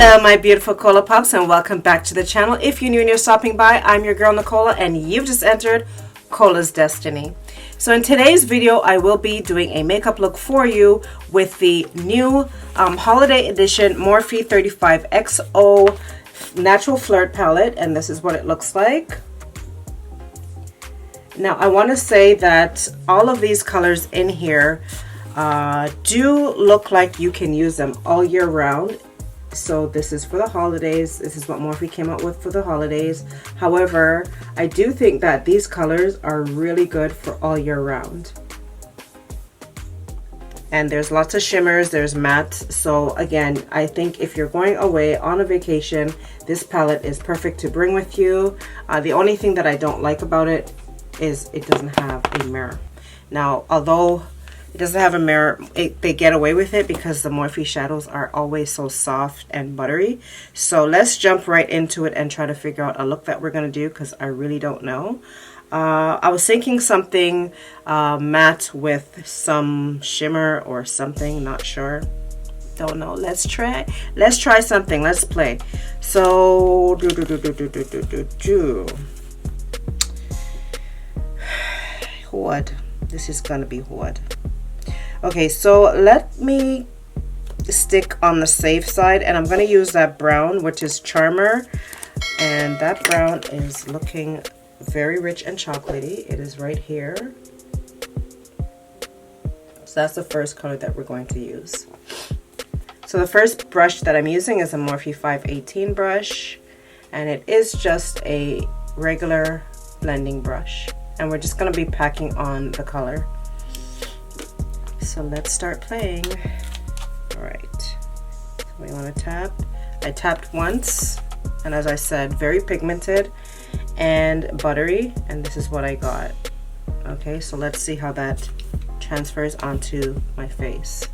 Hello my beautiful Cola Pops and welcome back to the channel. If you're new and you're stopping by, I'm your girl Nicola and you've just entered Cola's Destiny. So in today's video I will be doing a makeup look for you with the new holiday edition Morphe 35XO Natural Flirt palette, and this is what it looks like. Now I want to say that all of these colors in here do look like you can use them all year round. So this is for the holidays. This is what Morphe came out with for the holidays. However, I do think that these colors are really good for all year round. And there's lots of shimmers, there's mattes. So again, I think if you're going away on a vacation, this palette is perfect to bring with you. The only thing that I don't like about it is it doesn't have a mirror. Now, although it doesn't have a mirror, they get away with it because the Morphe shadows are always so soft and buttery. So let's jump right into it and try to figure out a look that we're going to do, because I really don't know. I was thinking something matte with some shimmer or something, not sure. Don't know. Let's try something. Let's play. So what? This is gonna be what? Okay, so let me stick on the safe side, and I'm going to use that brown, which is Charmer, and that brown is looking very rich and chocolatey. It is right here. So that's the first color that we're going to use. So the first brush that I'm using is a Morphe 518 brush, and it is just a regular blending brush, and we're just going to be packing on the color. So let's start playing. All right, so we want to tap. I tapped once, and as I said, very pigmented and buttery, and this is what I got. Okay, so let's see how that transfers onto my face.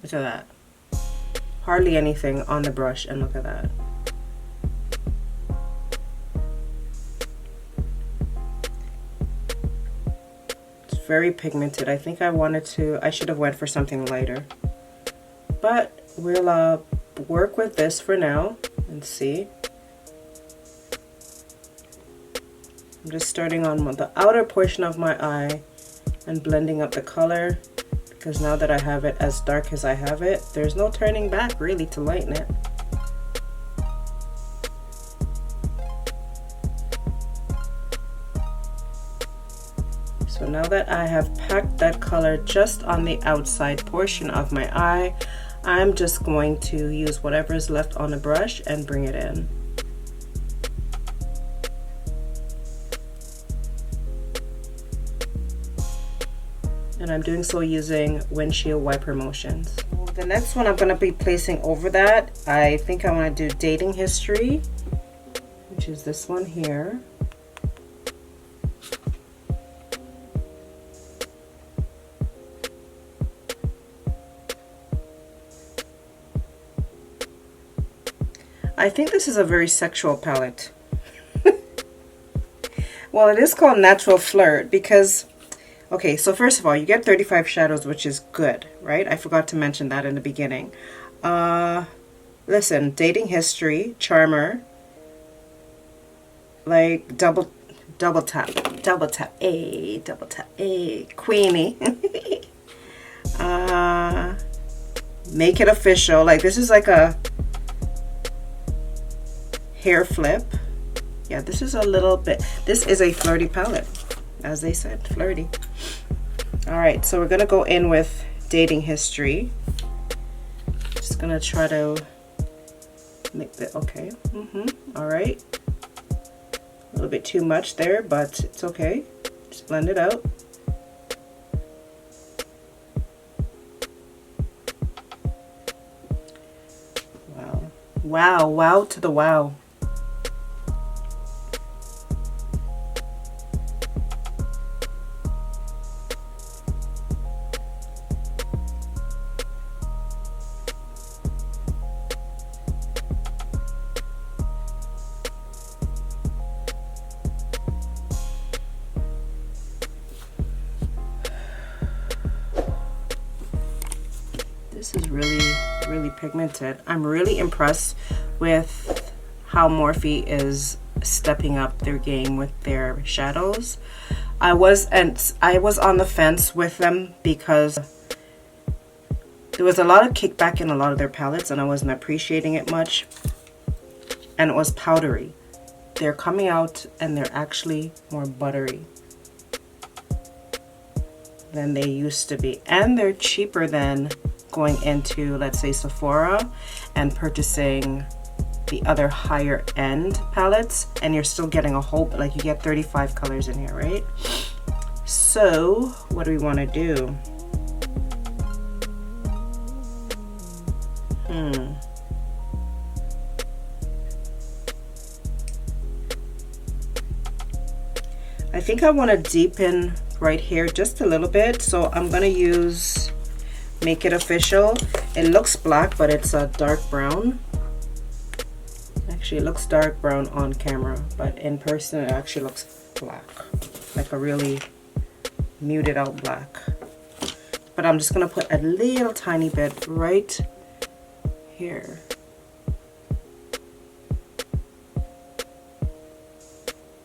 Look at that. Hardly anything on the brush, and look at that. Very pigmented. I think I should have went for something lighter, but we'll work with this for now and see. I'm just starting on the outer portion of my eye and blending up the color, because now that I have it as dark as I have it, there's no turning back really to lighten it. So now that I have packed that color just on the outside portion of my eye, I'm just going to use whatever is left on the brush and bring it in. And I'm doing so using windshield wiper motions. The next one I'm going to be placing over that, I think I want to do dating history, which is this one here. I think this is a very sexual palette. Well, it is called Natural Flirt because, okay, so first of all, you get 35 shadows, which is good, right? I forgot to mention that in the beginning. Listen, dating history, Charmer, like double tap, Queenie. Make it official. Like, this is like a hair flip. Yeah, this is a little bit, this is a flirty palette, as they said, flirty. All right, so we're gonna go in with dating history. Just gonna try to make the, okay, all right, a little bit too much there, but it's okay, just blend it out. Wow to the wow. This is really really pigmented. I'm really impressed with how Morphe is stepping up their game with their shadows. I was on the fence with them because there was a lot of kickback in a lot of their palettes and I wasn't appreciating it much, and it was powdery. They're coming out and they're actually more buttery than they used to be, and they're cheaper than going into, let's say, Sephora and purchasing the other higher end palettes, and you're still getting a whole, like you get 35 colors in here, right? So what do we want to do? I think I want to deepen right here just a little bit, so I'm going to use Make It Official. It looks black, but it's a dark brown. Actually, it looks dark brown on camera, but in person it actually looks black, like a really muted out black. But I'm just going to put a little tiny bit right here.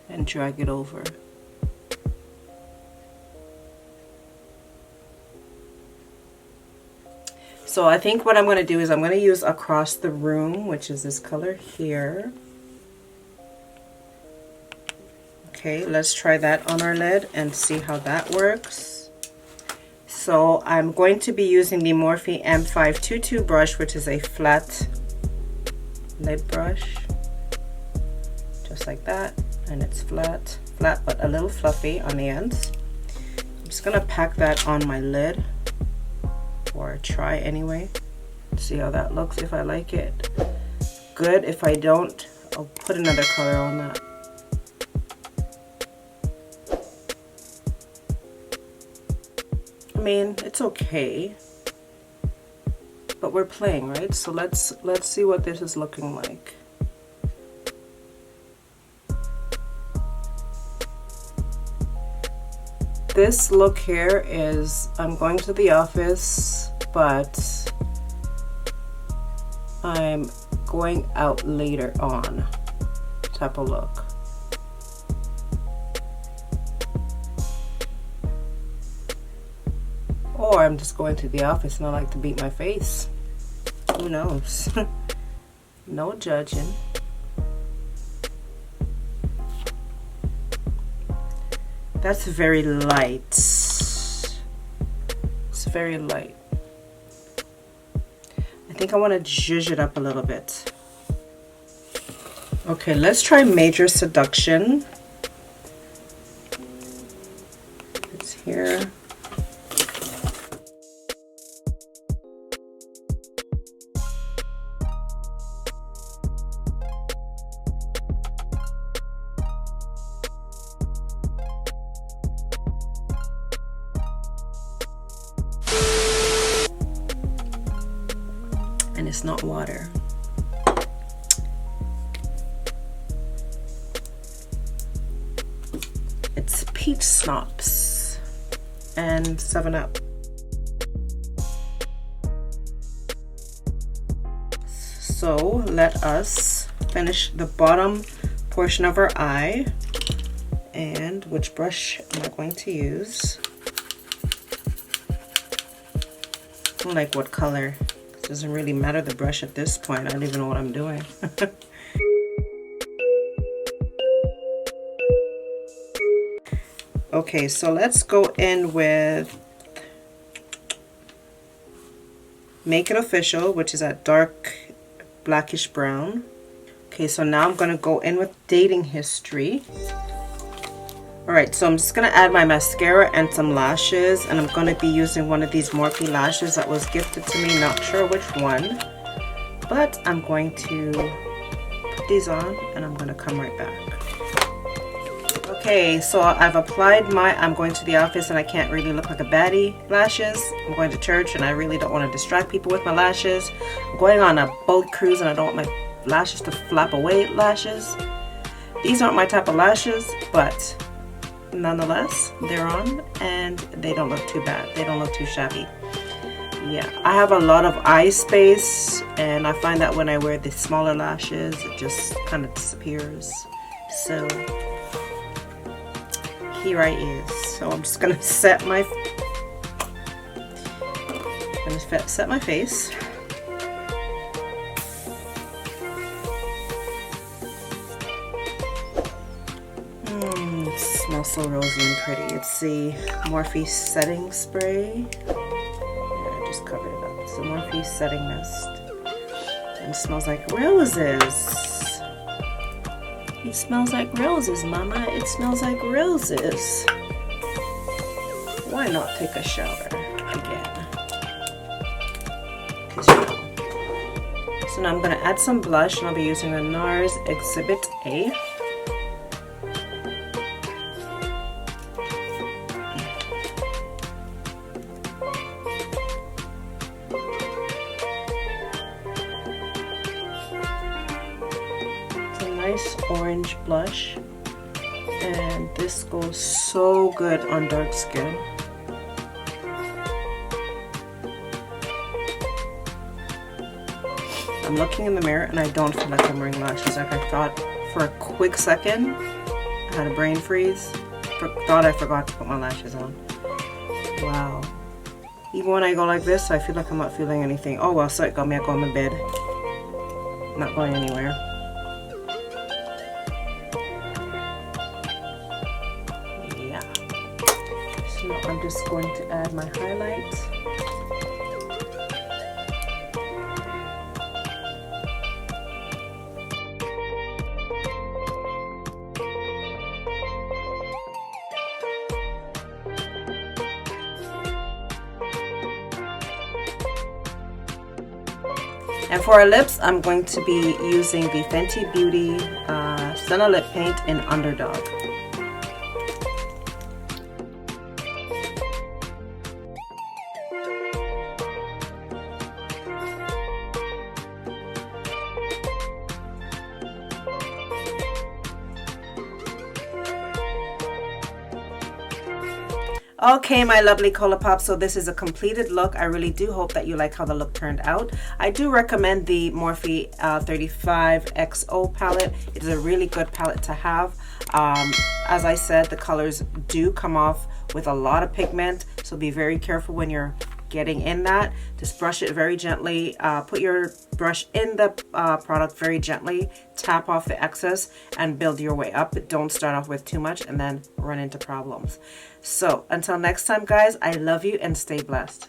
And drag it over. So I think what I'm going to do is I'm going to use Across the Room, which is this color here. Okay, let's try that on our lid and see how that works. So I'm going to be using the Morphe M522 brush, which is a flat lid brush. Just like that. And it's flat but a little fluffy on the ends. I'm just going to pack that on my lid. Or try anyway, see how that looks. If I like it, good. If I don't, I'll put another color on that. I mean, it's okay, but we're playing, right? So let's see what this is looking like. This look here is, I'm going to the office, but I'm going out later on type of look. Or I'm just going to the office and I like to beat my face. Who knows? No judging. That's very light. It's very light. I think I want to zhuzh it up a little bit. Okay, let's try Major Seduction. It's here. And it's not water. It's peach schnapps and 7-Up. So let us finish the bottom portion of our eye. And which brush am I going to use? Like what color? It doesn't really matter the brush at this point. I don't even know what I'm doing. Okay, so let's go in with Make It Official, which is that dark blackish brown. Okay, so now I'm going to go in with Dating History. Alright, so I'm just going to add my mascara and some lashes, and I'm going to be using one of these Morphe lashes that was gifted to me, not sure which one, but I'm going to put these on and I'm going to come right back. Okay, so I've applied my I'm going to the office and I can't really look like a baddie lashes. I'm going to church and I really don't want to distract people with my lashes. I'm going on a boat cruise and I don't want my lashes to flap away lashes. These aren't my type of lashes, but nonetheless, they're on and they don't look too bad. They don't look too shabby. Yeah, I have a lot of eye space, and I find that when I wear the smaller lashes, it just kind of disappears. So here I is. So I'm just gonna set my face. It smells so rosy and pretty. It's the Morphe setting spray. Yeah, I just covered it up. It's the Morphe setting mist. And it smells like roses. It smells like roses, Mama. It smells like roses. Why not take a shower again? So now I'm going to add some blush, and I'll be using the NARS Exhibit A. Nice orange blush, and this goes so good on dark skin. I'm looking in the mirror and I don't feel like I'm wearing lashes. Like, I thought for a quick second, I had a brain freeze. Thought I forgot to put my lashes on. Wow. Even when I go like this, I feel like I'm not feeling anything. Oh well, so it got me. I go on my bed. I'm not going anywhere. I'm just going to add my highlight. And for our lips, I'm going to be using the Fenty Beauty Senna Lip Paint in Underdog. Okay, my lovely Cola Pops, so this is a completed look. I really do hope that you like how the look turned out. I do recommend the Morphe 35XO palette. It is a really good palette to have. As I said, the colors do come off with a lot of pigment, so be very careful when you're getting in that. Just brush it very gently. Put your brush in the product very gently, tap off the excess, and build your way up. But don't start off with too much and then run into problems. So until next time, guys, I love you and stay blessed.